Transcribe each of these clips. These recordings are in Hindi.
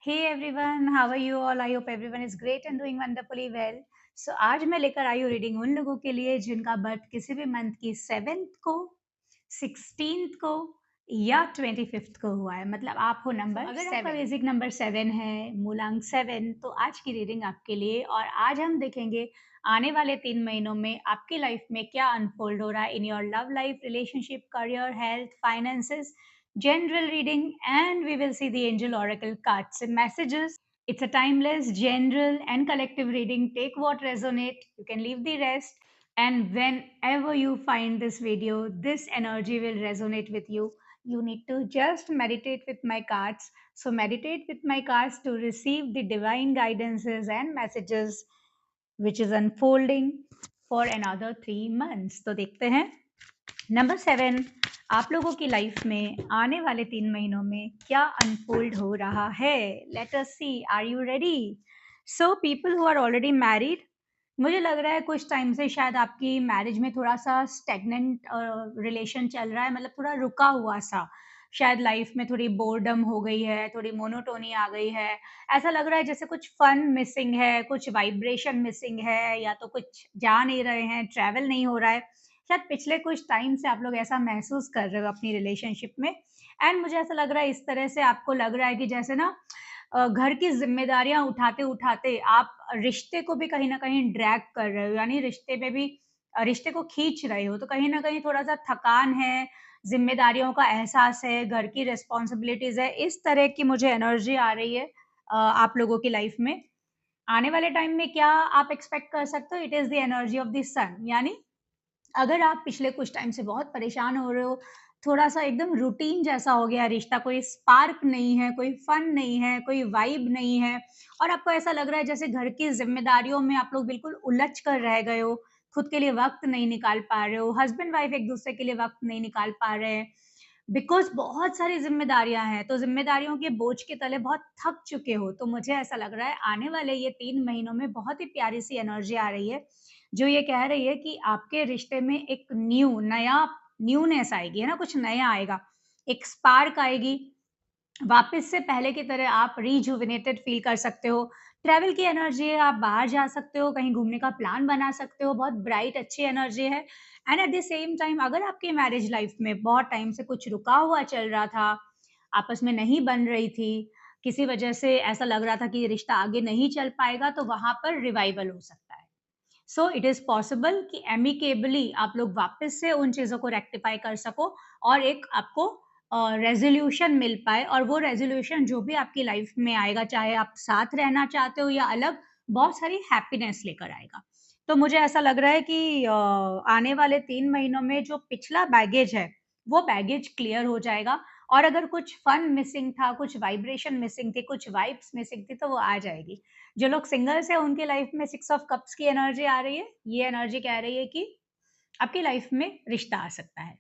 Hey everyone, how are you all? I hope everyone is great and doing wonderfully well. So आज मैं लेकर आई हूँ रीडिंग उन लोगों के लिए जिनका बर्थ किसी भी मंथ की 7th को, 16th को या 25th को हुआ है। मतलब आप हो नंबर अगर आपका 7 बेसिक नंबर 7 है, मूलांक 7, तो आज की रीडिंग आपके लिए। और आज हम देखेंगे आने वाले 3 महीनों में आपकी लाइफ में क्या अनफोल्ड हो रहा है in your love life, relationship, career, health, finances, general reading, and we will see the angel oracle cards and messages. It's a timeless, general, and collective reading. Take what resonate, you can leave the rest. And whenever you find this video, this energy will resonate with you. You need to just meditate with my cards. So meditate with my cards to receive the divine guidances and messages which is unfolding for another 3 months. तो देखते हैं नंबर 7, आप लोगों की लाइफ में आने वाले 3 महीनों में क्या अनफोल्ड हो रहा है? Let us see, are you ready? So people who are already married, मुझे लग रहा है कुछ टाइम से शायद आपकी मैरिज में थोड़ा-सा स्टैग्नेंट रिलेशन चल रहा है, मतलब थोड़ा रुका हुआ-सा। शायद लाइफ में थोड़ी बोरडम हो गई है, थोड़ी मोनोटोनी आ गई है। ऐसा लग रहा है जैसे कुछ फन मिसिंग है, कुछ वाइब्रेशन मिसिंग है, या तो कुछ जा नहीं रहे हैं, ट्रैवल नहीं हो रहा है। शायद पिछले कुछ टाइम से आप लोग ऐसा महसूस कर रहे हो अपनी रिलेशनशिप में। एंड मुझे ऐसा लग रहा है इस तरह से आपको लग रहा है कि जैसे ना घर की ज़िम्मेदारियाँ उठाते-उठाते आप रिश्ते को भी कहीं न कहीं ड्रैग कर रहे हो, यानी रिश्ते में भी रिश्ते को खींच रहे हो। तो कहीं न कहीं थोड़ा-सा थकान है, ज़िम्मेदारियों का एहसास है, घर की रिस्पॉन्सिबिलिटीज़ है, इस तरह की मुझे एनर्जी आ रही है आप लोगों की लाइफ में। आने वाले टाइम में क्या आप एक्सपेक्ट कर सकते हो? It is the energy of the sun, यानी अगर आप पिछले कुछ टाइम से बहुत परेशान हो रहे हो, थोड़ा-सा एकदम रूटीन जैसा हो गया रिश्ता, कोई स्पार्क नहीं है, कोई फन नहीं है, कोई वाइब नहीं है, और आपको ऐसा लग रहा है जैसे घर की ज़िम्मेदारियों में आप लोग बिल्कुल उलझ कर रह गए हो, खुद के लिए वक़्त नहीं निकाल पा रहे हो, हस्बैंड-वाइफ एक-दूसरे के लिए वक़्त नहीं निकाल पा रहे हैं, बिकॉज़ बहुत सारी ज़िम्मेदारियाँ हैं, तो ज़िम्मेदारियों के बोझ के तले बहुत थक चुके हो। तो मुझे ऐसा लग रहा है आने वाले ये 3 महीनों में बहुत ही प्यारी-सी एनर्जी आ रही है, जो ये कह रही है कि आपके रिश्ते में एक नया न्यूनेस आएगी, है ना? कुछ नया आएगा, एक स्पार्क आएगी, वापस से पहले की तरह आप रिजुविनेटेड फ़ील कर सकते हो। ट्रैवल की एनर्जी है, आप बाहर जा सकते हो, कहीं घूमने का प्लान बना सकते हो, बहुत ब्राइट अच्छी एनर्जी है। And at the same time अगर आपकी मैरिज लाइफ़ में बहुत टाइम से कुछ रुका हुआ चल रहा था, आपस में नहीं बन रही थी, किसी वजह से ऐसा लग रहा था कि ये रिश्ता आगे नहीं चल पाएगा, तो वहाँ पर रिवाइवल हो सकता है। सो इट इज़ पॉसिबल कि एमिकेबली आप लोग वापस से उन चीज़ों को रेक्टिफ़ाई कर सको और एक आपको रेज़ोल्यूशन मिल पाए, और वो रेज़ोल्यूशन जो भी आपकी लाइफ़ में आएगा, चाहे आप साथ रहना चाहते हो या अलग, बहुत सारी हैप्पीनेस लेकर आएगा। तो मुझे ऐसा लग रहा है कि आने वाले 3 महीनों में जो पिछला बैगेज है, वो बैगेज क्लियर हो जाएगा, और अगर कुछ फन मिसिंग था, कुछ वाइब्रेशन मिसिंग थी, कुछ वाइब्स मिसिंग थी, तो वो आ जाएगी। जो लोग सिंगल्स हैं उनकी लाइफ में 6 ऑफ कप्स की एनर्जी आ रही है। ये एनर्जी कह रही है कि आपकी लाइफ में रिश्ता आ सकता है।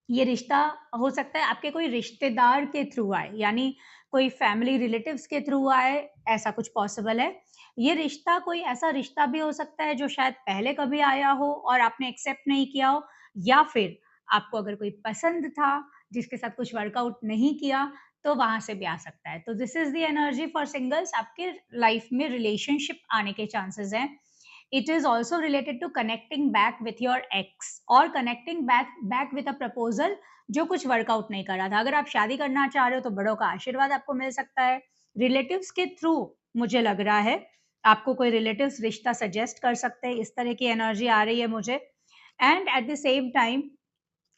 ये रिश्ता हो सकता है आपके कोई रिश्तेदार के थ्रू आए, यानी कोई फैमिली रिलेटिव्स के थ्रू आए, ऐसा कुछ पॉसिबल है। ये रिश्ता कोई ऐसा रिश्ता भी हो सकता है जो शायद पहले कभी आया हो और आपने एक्सेप्ट नहीं किया हो, या फिर आपको अगर कोई पसंद था, जिसके साथ कुछ वर्कआउट नहीं किया, तो वहाँ से भी आ सकता है। तो this is the energy for singles, आपके लाइफ में रिलेशनशिप आने के चांसेस हैं। It is also related to connecting back with your ex और connecting back with a proposal जो कुछ वर्कआउट नहीं कर रहा था। अगर आप शादी करना चाह रहे हो तो बड़ों का आशीर्वाद आपको मिल सकता है। रिलेटिव्स के थ्रू मुझे लग रहा है आपको कोई रिलेटिव्स रिश्ता सजेस्ट कर सकते हैं, इस तरह की एनर्जी आ रही है मुझे। And at the same time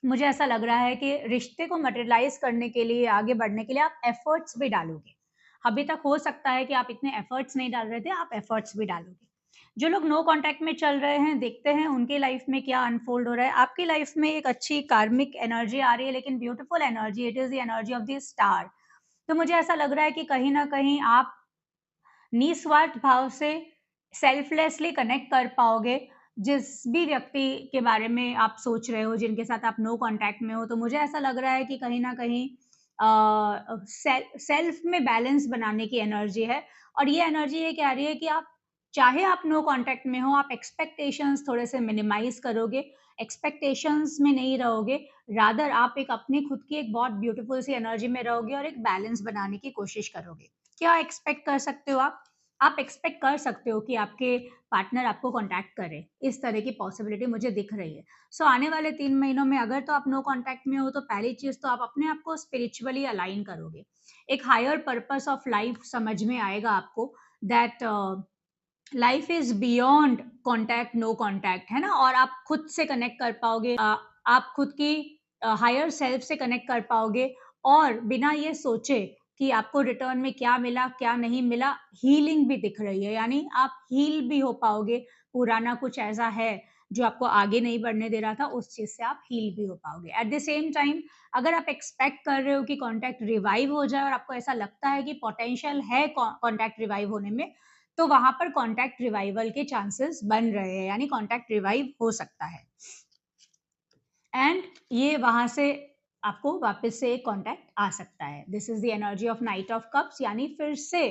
मुझे ऐसा लग रहा है कि रिश्ते को मटेरियलाइज़ करने के लिए, आगे बढ़ने के लिए आप एफर्ट्स भी डालोगे। अभी तक हो सकता है कि आप इतने एफर्ट्स नहीं डाल रहे थे, आप एफर्ट्स भी डालोगे। जो लोग नो कॉन्टैक्ट में चल रहे हैं, देखते हैं उनकी लाइफ में क्या अनफोल्ड हो रहा है। आपकी लाइफ में एक अच्छी कार्मिक एनर्जी आ रही है, लेकिन beautiful energy, it is the energy of the star. तो मुझे ऐसा लग रहा है कि कहीं न कहीं आप निस्वार्थ भाव से सेल्फलेसली कनेक्ट कर पाओगे, जिस भी व्यक्ति के बारे में आप सोच रहे हो, जिनके साथ आप नो कॉन्टैक्ट में हो। तो मुझे ऐसा लग रहा है कि कहीं न कहीं सेल्फ में बैलेंस बनाने की एनर्जी है, और ये एनर्जी ये कह रही है कि आप चाहे आप नो कॉन्टैक्ट में हो, आप एक्सपेक्टेशंस थोड़े से मिनिमाइज़ करोगे, एक्सपेक्टेशंस में नहीं रहोगे, रादर आप एक अपनी खुद की एक बहुत ब्यूटीफुल सी एनर्जी में रहोगे और एक बैलेंस बनाने की कोशिश करोगे। क्या एक्सपेक्ट कर सकते हो आप? आप एक्सपेक्ट कर सकते हो कि आपके पार्टनर आपको कॉन्टैक्ट करे, इस तरह की पॉसिबिलिटी मुझे दिख रही है। सो आने वाले 3 महीनों में अगर तो आप नो कॉन्टैक्ट में हो, तो पहली चीज़ तो आप अपने आप को स्पिरिचुअली अलाइन करोगे। एक हायर पर्पस ऑफ लाइफ समझ में आएगा आपको that life is beyond contact, no contact, है ना? और आप खुद से कनेक्ट कर पाओगे, आप खुद की हायर सेल्फ से कनेक्ट कर पाओगे और बिना ये सोचे कि आपको रिटर्न में क्या मिला क्या नहीं मिला, हीलिंग भी दिख रही है, यानी आप हील भी हो पाओगे। पुराना कुछ ऐसा है जो आपको आगे नहीं बढ़ने दे रहा था, उस चीज से आप हील भी हो पाओगे। एट द सेम टाइम अगर आप एक्सपेक्ट कर रहे हो कि कॉन्टैक्ट रिवाइव हो जाए और आपको ऐसा लगता है कि पोटेंशियल है कॉन्टैक्ट रिवाइव होने में, तो वहां पर कॉन्टैक्ट रिवाइवल के चांसेस बन रहे हैं, यानी कॉन्टैक्ट रिवाइव हो सकता है। एंड ये वहां से आपको वापस से कॉन्टैक्ट आ सकता है। This is the energy of night of cups, यानी फिर से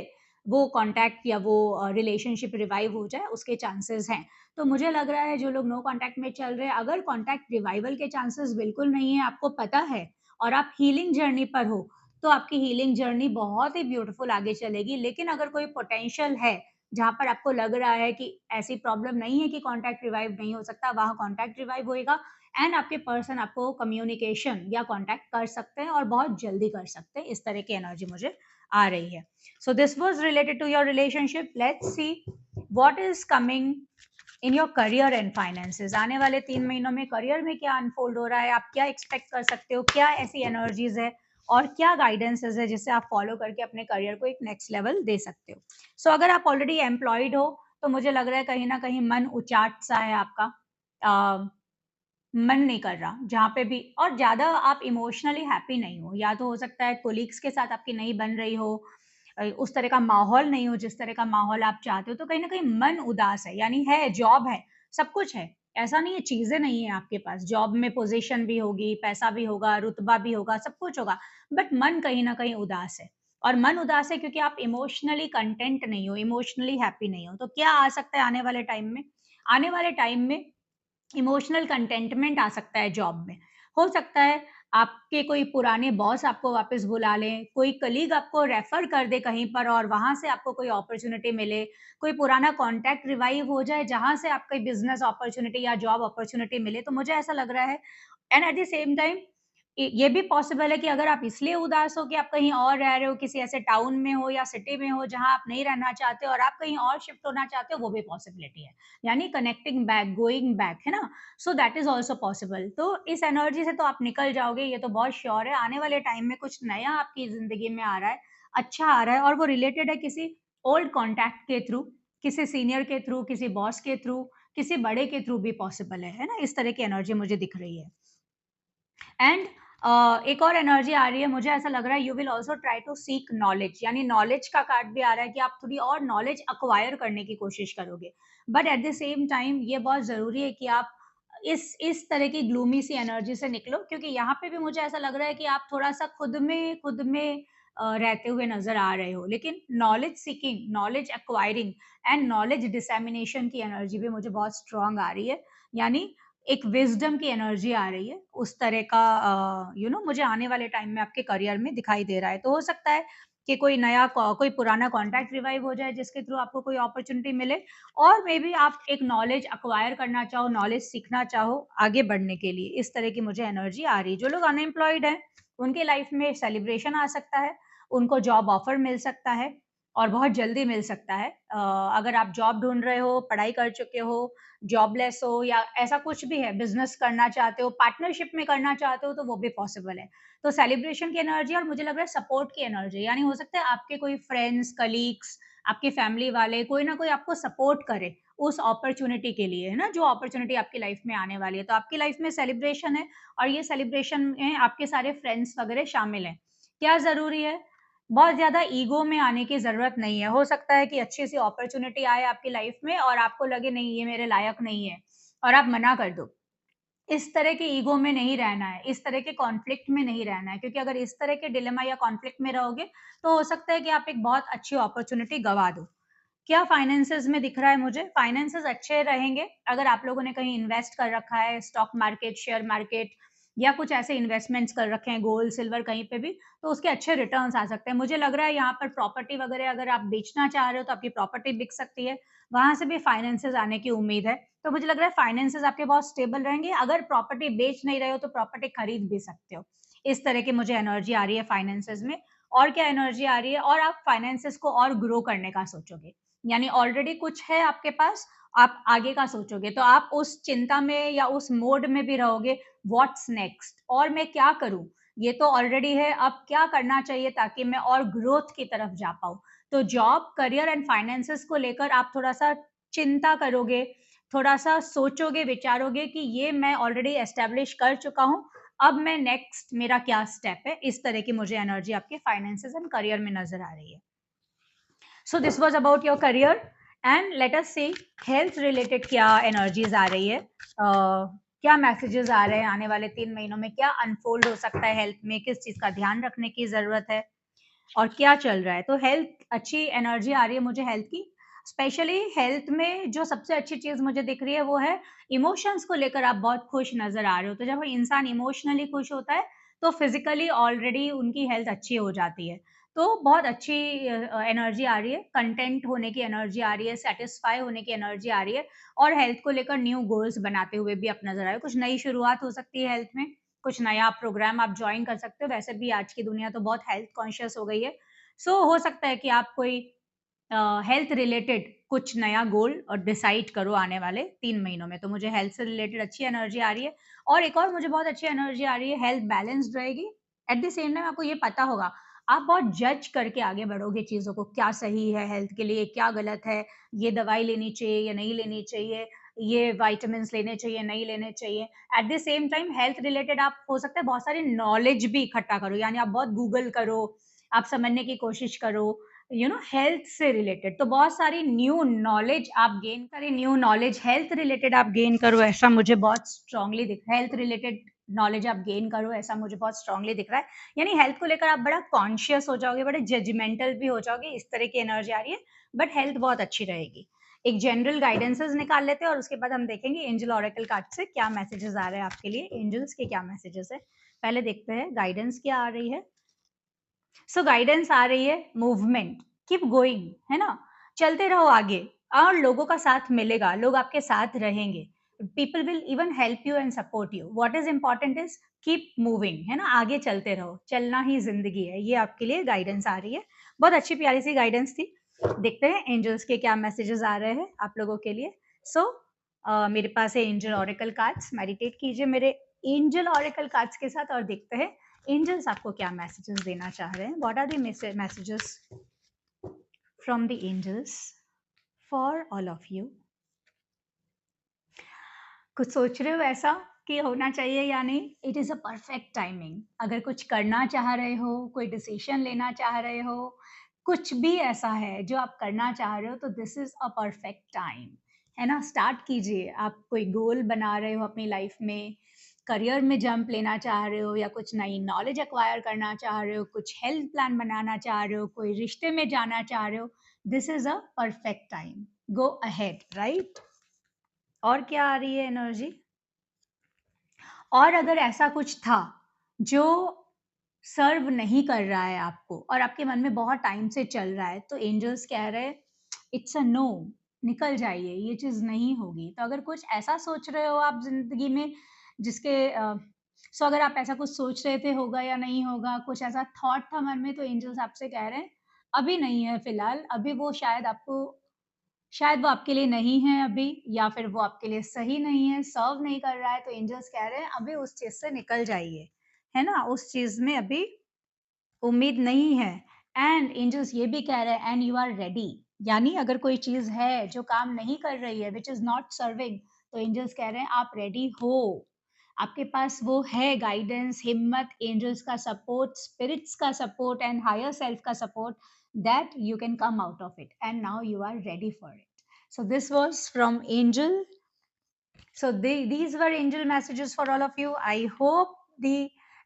वो कॉन्टैक्ट या वो रिलेशनशिप रिवाइव हो जाए, उसके चांसेस हैं। तो मुझे लग रहा है जो लोग नो कॉन्टैक्ट में चल रहे हैं, अगर कॉन्टैक्ट रिवाइवल के चांसेस बिल्कुल नहीं है, आपको पता है और आप हीलिंग जर्नी पर हो, तो आपकी हीलिंग जर्नी बहुत ही ब्यूटीफुल आगे चलेगी। लेकिन अगर कोई पोटेंशियल है जहां पर आपको लग रहा है कि ऐसी प्रॉब्लम नहीं है कि कॉन्टैक्ट रिवाइव नहीं हो सकता, वहां कॉन्टैक्ट रिवाइव होएगा एंड आपके पर्सन आपको कम्युनिकेशन या कांटेक्ट कर सकते हैं और बहुत जल्दी कर सकते हैं। इस तरह की एनर्जी मुझे आ रही है। So this was related to your relationship. Let's see what is coming in your career and finances. आने वाले 3 महीनों में करियर में क्या अनफोल्ड हो रहा है, आप क्या एक्सपेक्ट कर सकते हो, क्या ऐसी एनर्जीज है और क्या गाइडेंसेस है जिससे आप फॉलो करके अपने करियर को एक नेक्स्ट लेवल दे सकते हो। सो अगर आप ऑलरेडी एम्प्लॉयड हो, तो मुझे लग रहा है कहीं ना कहीं मन उचाट सा है आपका, मन नहीं कर रहा जहाँ पे भी, और ज़्यादा आप इमोशनली हैप्पी नहीं हो। या तो हो सकता है कोलीग्स के साथ आपकी नहीं बन रही हो, उस तरह का माहौल नहीं हो जिस तरह का माहौल आप चाहते हो, तो कहीं न कहीं मन उदास है। यानी है, जॉब है, सब कुछ है, ऐसा नहीं है चीज़ें नहीं है आपके पास। जॉब में पोज़ीशन भी होगी, पैसा भी होगा, रुतबा भी होगा, सब कुछ होगा, बट मन कहीं न कहीं उदास है। और मन उदास है क्योंकि आप इमोशनली कंटेंट नहीं हो, इमोशनली हैप्पी नहीं हो। तो क्या आ सकता है आने वाले टाइम में? आने वाले टाइम में इमोशनल कंटेंटमेंट आ सकता है जॉब में। हो सकता है आपके कोई पुराने बॉस आपको वापस बुला लें, कोई कलीग आपको रेफर कर दे कहीं पर और वहाँ से आपको कोई अपॉर्च्युनिटी मिले, कोई पुराना कॉन्टैक्ट रिवाइव हो जाए जहाँ से आपको बिज़नेस अपॉर्च्युनिटी या जॉब अपॉर्च्युनिटी मिले। तो मुझे ऐसा लग रहा है and at the same time ये भी पॉसिबल है कि अगर आप इसलिए उदास हो कि आप कहीं और रह रहे हो, किसी ऐसे टाउन में हो या सिटी में हो जहाँ आप नहीं रहना चाहते और आप कहीं और शिफ्ट होना चाहते हो, वो भी पॉसिबिलिटी है। यानी कनेक्टिंग बैक, गोइंग बैक, है ना? So that is also possible. तो इस एनर्जी से तो आप निकल जाओगे, ये तो बहुत श्योर है। आने वाले टाइम में कुछ नया आपकी ज़िंदगी में आ रहा है, अच्छा आ रहा है और वो रिलेटेड है किसी ओल्ड कॉन्टैक्ट के थ्रू, किसी सीनियर के थ्रू, किसी बॉस के थ्रू, किसी बड़े के थ्रू भी पॉसिबल है ना? इस तरह की एनर्जी मुझे दिख रही है। एंड एक और एनर्जी आ रही है, मुझे ऐसा लग रहा है you will also try to seek knowledge, यानी नॉलेज का कार्ड भी आ रहा है कि आप थोड़ी और नॉलेज एक्वायर करने की कोशिश करोगे। But at the same time ये बहुत ज़रूरी है कि आप इस तरह की ग्लूमी सी एनर्जी से निकलो, क्योंकि यहाँ पे भी मुझे ऐसा लग रहा है कि आप थोड़ा-सा खुद में रहते हुए नज़र आ रहे हो। लेकिन knowledge seeking, knowledge acquiring and knowledge dissemination की एनर्जी भी मुझे बहुत स्ट्रॉन्ग आ रही है। यानी एक विज़डम की एनर्जी आ रही है, उस तरह का मुझे आने वाले टाइम में आपके करियर में दिखाई दे रहा है। तो हो सकता है कि कोई पुराना कॉन्टैक्ट रिवाइव हो जाए जिसके थ्रू आपको कोई अपॉर्च्युनिटी मिले और मेबी आप एक नॉलेज एक्वायर करना चाहो, नॉलेज सीखना चाहो आगे बढ़ने के लिए। इस तरह की मुझे एनर्जी आ रही है। जो लोग अनएम्प्लॉयड हैं, उनके लाइफ में सेलिब्रेशन आ सकता है, उनको जॉब ऑफर मिल सकता है और बहुत जल्दी मिल सकता है। अगर आप जॉब ढूँढ रहे हो, पढ़ाई कर चुके हो, जॉबलेस हो या ऐसा कुछ भी है, बिज़नेस करना चाहते हो, पार्टनरशिप में करना चाहते हो, तो वो भी पॉसिबल है। तो सेलिब्रेशन की एनर्जी और मुझे लग रहा है सपोर्ट की एनर्जी, यानी हो सकता है आपके कोई फ्रेंड्स, कलीग्स, आपके फैमिली वाले कोई ना कोई आपको सपोर्ट करे उस अपॉर्च्युनिटी के लिए, है ना? जो अपॉर्च्युनिटी आपकी लाइफ में आने वाली है। तो आपकी लाइफ में सेलिब्रेशन है और ये सेलिब्रेशन में आपके सारे फ्रेंड्स वगैरह शामिल हैं। क्या ज़रूरी है? बहुत ज़्यादा ईगो में आने की ज़रूरत नहीं है। हो सकता है कि अच्छी-सी अपॉर्च्युनिटी आए आपकी लाइफ में और आपको लगे नहीं ये मेरे लायक नहीं है और आप मना कर दो। इस तरह के ईगो में नहीं रहना है, इस तरह के कॉन्फ्लिक्ट में नहीं रहना है, क्योंकि अगर इस तरह के डिलेमा या कॉन्फ्लिक्ट में रहोगे, तो हो सकता है कि आप एक बहुत अच्छी अपॉर्च्युनिटी गँवा दो। क्या फाइनेंसेस में दिख रहा है मुझे? फाइनेंसेस अच्छे रहेंगे अगर आप लोगों ने कहीं इन्वेस्ट कर रखा है, स्टॉक मार्केट, शेयर मार्केट या कुछ ऐसे इन्वेस्टमेंट्स कर रखे हैं गोल्ड सिल्वर कहीं पे भी, तो उसके अच्छे रिटर्न्स आ सकते हैं। मुझे लग रहा है यहाँ पर प्रॉपर्टी वगैरह अगर आप बेचना चाह रहे हो तो आपकी प्रॉपर्टी बिक सकती है, वहां से भी फाइनेंसेस आने की उम्मीद है। तो मुझे लग रहा है फाइनेंसेस आपके बहुत स्टेबल रहेंगे। अगर प्रॉपर्टी बेच नहीं रहे हो तो प्रॉपर्टी खरीद भी सकते हो। इस तरह की मुझे एनर्जी आ रही है फाइनेंसेस में। और क्या एनर्जी आ रही है, और आप फाइनेंसेस को और ग्रो करने का सोचोगे, यानी ऑलरेडी कुछ है आपके पास, आप आगे का सोचोगे, तो आप उस चिंता में या उस मोड में भी रहोगे, व्हाट्स नेक्स्ट, और मैं क्या करूं, ये तो ऑलरेडी है, अब क्या करना चाहिए ताकि मैं और ग्रोथ की तरफ जा पाऊं। तो जॉब, करियर एंड फाइनेंसेस को लेकर आप थोड़ा सा चिंता करोगे, थोड़ा सा सोचोगे, विचारोगे कि ये मैं ऑलरेडी एस्टेब्लिश कर चुका हूं, अब मैं नेक्स्ट मेरा क्या स्टेप है। इस तरह की मुझे एनर्जी आपके फाइनेंसेस एंड करियर में नजर आ रही है। So this was about your career and let us see health related क्या एनर्जीज आ रही है, क्या मैसेजेस आ रहे हैं आने वाले 3 महीनों में, क्या अनफोल्ड हो सकता है हेल्थ में, किस चीज का ध्यान रखने की जरूरत है, और क्या चल रहा है। तो हेल्थ अच्छी एनर्जी आ रही है मुझे हेल्थ की। स्पेशली हेल्थ में जो सबसे अच्छी चीज मुझे दिख रही है वो है इमोशंस को लेकर आप बहुत खुश नजर आ रहे हो। तो जब इंसान इमोशनली खुश होता है तो फिजिकली ऑलरेडी उनकी हेल्थ अच्छी हो जाती है। तो बहुत अच्छी एनर्जी आ रही है, कंटेंट होने की एनर्जी आ रही है, सेटिस्फाई होने की एनर्जी आ रही है, और हेल्थ को लेकर न्यू गोल्स बनाते हुए भी आप नजर आए। कुछ नई शुरुआत हो सकती है हेल्थ में, कुछ नया प्रोग्राम आप ज्वाइन कर सकते हो। वैसे भी आज की दुनिया तो बहुत हेल्थ कॉन्शियस हो गई है। हो सकता है कि आप कोई हेल्थ रिलेटेड कुछ नया गोल और डिसाइड करो आने वाले 3 महीनों में। तो मुझे हेल्थ से रिलेटेड अच्छी एनर्जी आ रही है। और एक और मुझे बहुत अच्छी एनर्जी आ रही है, हेल्थ बैलेंस्ड रहेगी। एट द सेम टाइम आपको ये पता होगा, आप बहुत जज करके आगे बढ़ोगे चीज़ों को, क्या सही है हेल्थ के लिए, क्या गलत है, ये दवाई लेनी चाहिए या नहीं लेनी चाहिए, ये विटामिन्स लेने चाहिए, नहीं लेने चाहिए। At the same time health related आप हो सकता है बहुत सारी नॉलेज भी इकट्ठा करो, यानी आप बहुत गूगल करो, आप समझने की कोशिश करो, हेल्थ से रिलेटेड। तो बहुत सारी न्यू नॉलेज हेल्थ रिलेटेड आप गेन करो, ऐसा मुझे बहुत स्ट्रांगली दिख रहा है। हेल्थ रिलेटेड नॉलेज आप गेन करो, ऐसा मुझे बहुत स्ट्रांगली दिख रहा है। यानी हेल्थ को लेकर आप बड़ा कॉन्शियस हो जाओगे, बड़े जजमेंटल भी हो जाओगे, इस तरह की एनर्जी आ रही है। बट हेल्थ बहुत अच्छी रहेगी। एक जनरल गाइडेंसेस निकाल लेते हैं और उसके बाद हम देखेंगे एंजल ऑरेकल कार्ड से क्या मैसेजेस आ रहे हैं आपके लिए, एंजल्स के क्या मैसेजेस है। पहले देखते हैं गाइडेंस क्या आ रही है। गाइडेंस आ रही है मूवमेंट, कीप गोइंग, है ना, चलते रहो आगे, और लोगों का साथ मिलेगा, लोग आपके साथ रहेंगे, people will even help you and support you. What is important is keep moving, है ना, आगे चलते रहो, चलना ही जिंदगी है, ये आपके लिए गाइडेंस आ रही है। बहुत अच्छी प्यारी सी गाइडेंस थी। देखते हैं एंजल्स के क्या मैसेजेस आ रहे हैं आप लोगों के लिए। मेरे पास है एंजल ऑरेकल कार्ड्स, मेडिटेट कीजिए मेरे एंजल ऑरेकल कार्ड्स के साथ और देखते हैं एंजल्स आपको क्या मैसेजेस देना चाह रहे हैं। What are the messages from the angels for all of you. कुछ सोच रहे हो ऐसा कि होना चाहिए या नहीं? It is a perfect timing. अगर कुछ करना चाह रहे हो, कोई डिसीजन लेना चाह रहे हो, कुछ भी ऐसा है जो आप करना चाह रहे हो, तो this is a perfect time, है ना? स्टार्ट कीजिए। आप कोई गोल बना रहे हो अपनी लाइफ में, करियर में जंप लेना चाह रहे हो, या कुछ नई नॉलेज एक्वायर करना चाह रहे हो, कुछ हेल्थ प्लान बनाना चाह रहे हो, कोई रिश्ते में जाना चाह रहे हो, this is a perfect time. Go ahead, right? और क्या आ रही है एनर्जी? और अगर ऐसा कुछ था जो सर्व नहीं कर रहा है आपको और आपके मन में बहुत टाइम से चल रहा है, तो एंजल्स कह रहे हैं इट्स अ नो, निकल जाइए, ये चीज नहीं होगी। तो अगर कुछ ऐसा सोच रहे हो आप जिंदगी में जिसके अगर आप ऐसा कुछ सोच रहे थे होगा या नहीं होगा, कुछ ऐसा थॉट था मन में, तो एंजल्स आपसे कह रहे हैं अभी नहीं है फिलहाल, अभी वो शायद वो आपके लिए नहीं है अभी, या फिर वो आपके लिए सही नहीं है, सर्व नहीं कर रहा है। तो एंजल्स कह रहे हैं अभी उस चीज से निकल जाइए, है ना, उस चीज में अभी उम्मीद नहीं है। एंड एंजल्स ये भी कह रहे हैं एंड यू आर रेडी, यानी अगर कोई चीज है जो काम नहीं कर रही है, विच इज नॉट सर्विंग, तो एंजल्स कह रहे हैं आप रेडी हो, आपके पास वो है गाइडेंस, हिम्मत, एंजल्स का सपोर्ट, स्पिरिट्स का सपोर्ट एंड हायर सेल्फ का support, that you can come out of it and now you are ready for it. So this was from angel. These were angel messages for all of you. I hope the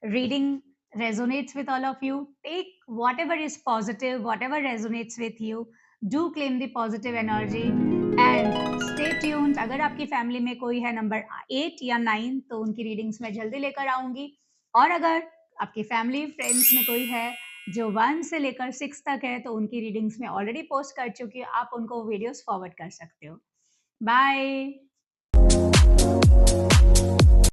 reading resonates with all of you. Take whatever is positive, whatever resonates with you. Do claim the positive energy and stay tuned. अगर आपकी फैमिली में कोई है नंबर 8 या 9 तो उनकी रीडिंग्स मैं जल्दी लेकर आऊँगी और अगर आपकी फैमिली फ्रेंड्स में कोई है जो 1 से लेकर 6 तक है तो उनकी रीडिंग्स मैं ऑलरेडी पोस्ट कर चुकी हूँ। आप उनको वीडियोज़ फॉरवर्ड कर सकते हो। बाय।